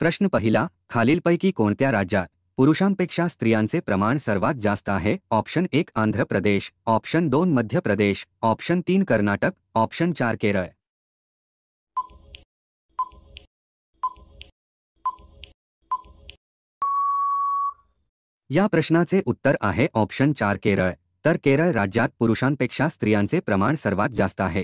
प्रश्न पहिला, खालीलपैकी कोणत्या राज्यात पुरुषांपेक्षा स्त्रियांचे प्रमाण सर्वात जास्त आहे? Option 1 Andhra Pradesh, option 2 Madhya Pradesh, option 3 Karnataka, option 4 Kerala. या प्रश्नाचे उत्तर आहे ऑप्शन 4 केरळ. तर केरळ राज्यात पुरुषांपेक्षा स्त्रियांचे प्रमाण सर्वात जास्त आहे.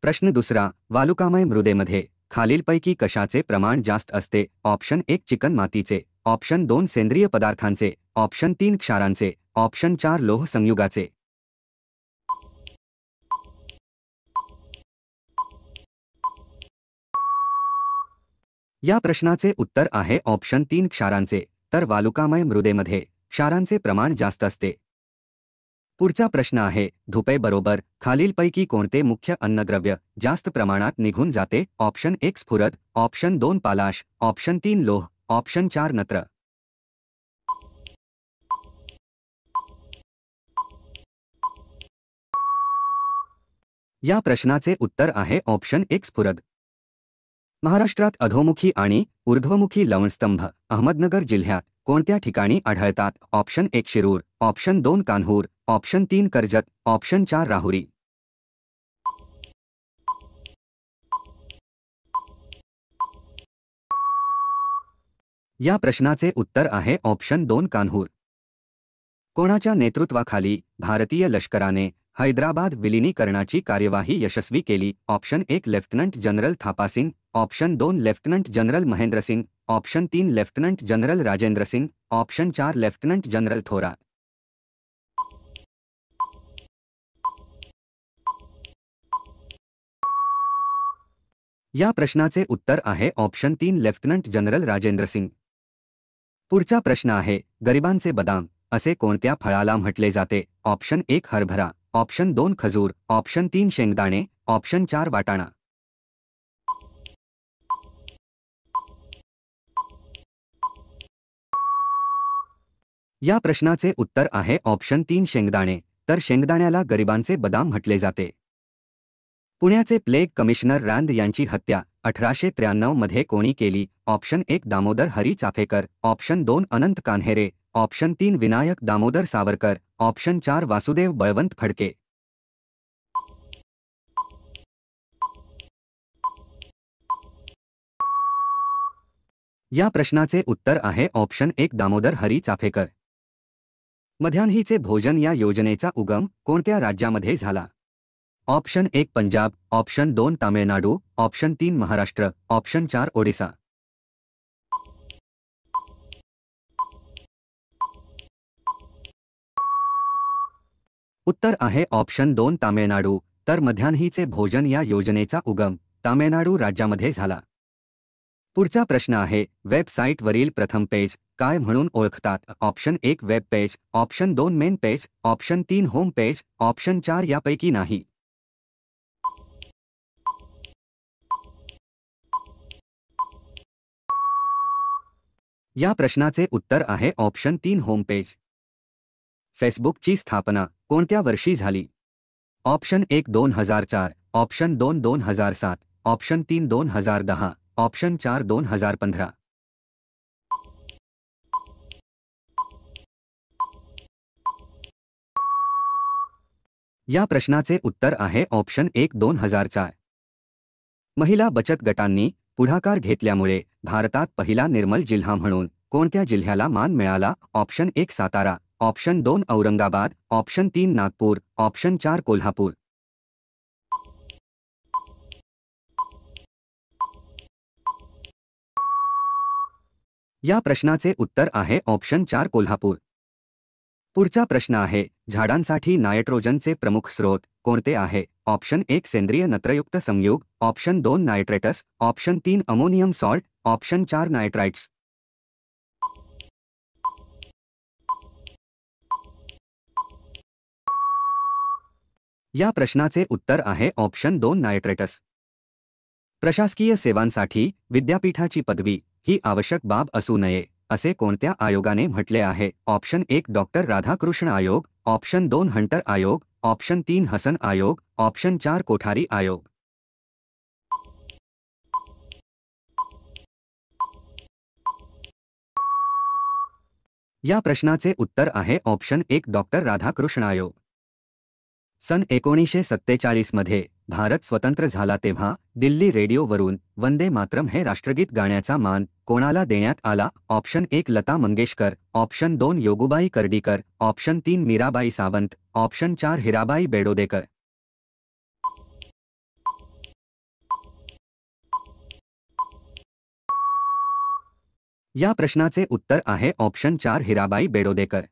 प्रश्न दुसरा, वालुकामय मृदेमध्ये खालीलपैकी कशाचे प्रमाण जास्त असते? ऑप्शन 1 चिकण मातीचे, ऑप्शन 2 सेंद्रिय पदार्थांचे, ऑप्शन 3 क्षारांचे, ऑप्शन 4 लोह संयुगाचे. या प्रश्नाचे उत्तर आहे ऑप्शन 3 क्षारांचे. तर वालुकामय मृदेमध्ये क्षारांचे प्रमाण जास्त असते. पुढचा प्रश्न आहे, धुपे बरोबर खालीलपैकी कोणते मुख्य अन्नद्रव्य जास्त प्रमाणात निघून जाते? ऑप्शन 1 स्फुरद, ऑप्शन 2 पालाश, ऑप्शन 3 लोह, ऑप्शन 4 नत्र. या प्रश्नाचे उत्तर आहे ऑप्शन 1 स्फुरद. महाराष्ट्रात अधोमुखी आणि ऊर्ध्वमुखी लवणस्तंभ अहमदनगर जिल्ह्यात कोणत्या ठिकाणी आढळतात? Option 1 Shirur, option 2 Kanhur, option 3 Karjat, option 4 Rahuri. या प्रश्नाचे उत्तर आहे ऑप्शन 2 कान्हूर. कोणाच्या नेतृत्वाखाली भारतीय लष्कराने हैदराबाद विलिनीकरणाची कार्यवाही यशस्वी केली? Option 1 lieutenant general Thapasingh, option 2 lieutenant general Mahendrasingh, option 3 lieutenant general Rajendra Singh, option 4 lieutenant general Thorat. या प्रश्नाचे उत्तर आहे option 3 lieutenant general Rajendra Singh. पुढचा प्रश्न आहे, गरिबांचे बदाम असे कोणत्या फळाला म्हटले जाते? ऑप्शन 1 हरभरा, ऑप्शन 2 खजूर, ऑप्शन 3 शेंगदाणे, ऑप्शन 4 वाटाणा. या प्रश्नाचे उत्तर आहे ऑप्शन 3 शेंगदाणे. तर शेंगदाण्याला गरिबांचे बदाम म्हटले जाते. पुण्याचे प्लेग कमिशनर रांद यांची हत्या 1893 मध्ये कोणी केली? ऑप्शन 1 दामोदर हरी चाफेकर, ऑप्शन 2 अनंत कान्हेरे, ऑप्शन 3 विनायक दामोदर सावरकर, ऑप्शन 4 वासुदेव बळवंत फडके. या प्रश्नाचे उत्तर आहे ऑप्शन 1 दामोदर हरी चाफेकर. मध्यान्हीचे भोजन या योजनेचा उगम कोणत्या राज्यामध्ये झाला? Option 1 Punjab, option 2 Tamil Nadu, option 3 Maharashtra, option 4 Odisha. उत्तर आहे ऑप्शन 2 तामिळनाडू. तर मध्यान्हीचे भोजन या योजनेचा उगम तामिळनाडू राज्यामध्ये झाला. पुढचा प्रश्न आहे, वेबसाईटवरील प्रथम पेज काय म्हणून ओळखतात? Option 1 web page, option 2 main page, option 3 home page, option 4 यापैकी नाही. या प्रश्नाचे उत्तर आहे ऑप्शन 3 होम पेज. फेसबुकची स्थापना कोणत्या वर्षी झाली? Option 1 2004, option 2 2007, option 3 2010, option 4 2015. या प्रश्नाचे उत्तर आहे ऑप्शन 1 2004. महिला बचत गटांनी पुढाकार घेतल्यामुळे भारतात पहिला निर्मल जिल्हा म्हणून कोणत्या जिल्ह्याला मान मिळाला? Option 1 Satara, option 2 Aurangabad, option 3 Nagpur, option 4 Kolhapur. या प्रश्नाचे उत्तर आहे ऑप्शन 4 कोल्हापूर. पुढचा प्रश्न आहे, झाडांसाठी नायट्रोजनचे प्रमुख स्रोत कोणते आहे? ऑप्शन 1 सेंद्रिय नत्रयुक्त संयुग, option 2 nitrates, option 3 ammonium salt, option 4 nitrites. या प्रश्नाचे उत्तर आहे ऑप्शन 2 नायट्रेटस. प्रशासकीय सेवांसाठी विद्यापीठाची पदवी ही आवश्यक बाब असू नये असे कोणत्या आयोगाने म्हटले आहे? ऑप्शन 1 डॉक्टर राधाकृष्ण आयोग, ऑप्शन 2 हंटर आयोग, ऑप्शन 3 हसन आयोग, ऑप्शन 4 कोठारी आयोग. या प्रश्नाचे उत्तर आहे ऑप्शन 1 डॉक्टर राधाकृष्ण आयोग। सन 1947 मध्ये भारत स्वतंत्र झाला तेव्हा दिल्ली रेडिओवरून वंदे मातरम हे राष्ट्रगीत गाण्याचा मान कोणाला देण्यात आला? Option 1 Lata Mangeshkar, option 2 Yogubai Kardikar, option 3 Mirabai Sawant, option 4 Hirabai Bedodekar. या प्रश्नाचे उत्तर आहे ऑप्शन 4 हिराबाई बेडोदेकर।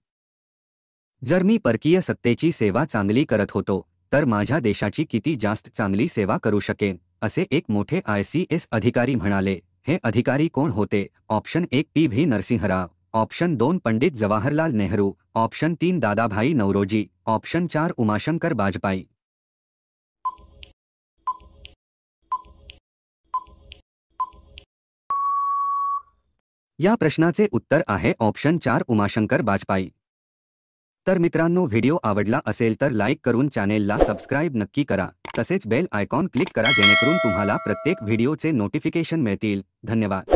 जर मी परकीय सत्तेची सेवा चांगली करत होतो तर माझ्या देशाची किती जास्त चांगली सेवा करू शकेन, असे एक मोठे ICS अधिकारी म्हणाले। हे अधिकारी कोण होते? Option 1 PV Narasimha Rao, option 2 Pandit Jawaharlal Nehru, option 3 Dadabhai Naoroji, option 4 Umashankar Bajpai. या प्रश्नाचे उत्तर आहे ऑप्शन 4 उमाशंकर बाजपाई। तर मित्रांनो, व्हिडिओ आवडला असेल तर लाईक करून चॅनेलला सबस्क्राईब नक्की करा, तसेच बेल आयकॉन क्लिक करा जेणेकरून तुम्हाला प्रत्येक व्हिडिओचे नोटिफिकेशन मिळतील। धन्यवाद।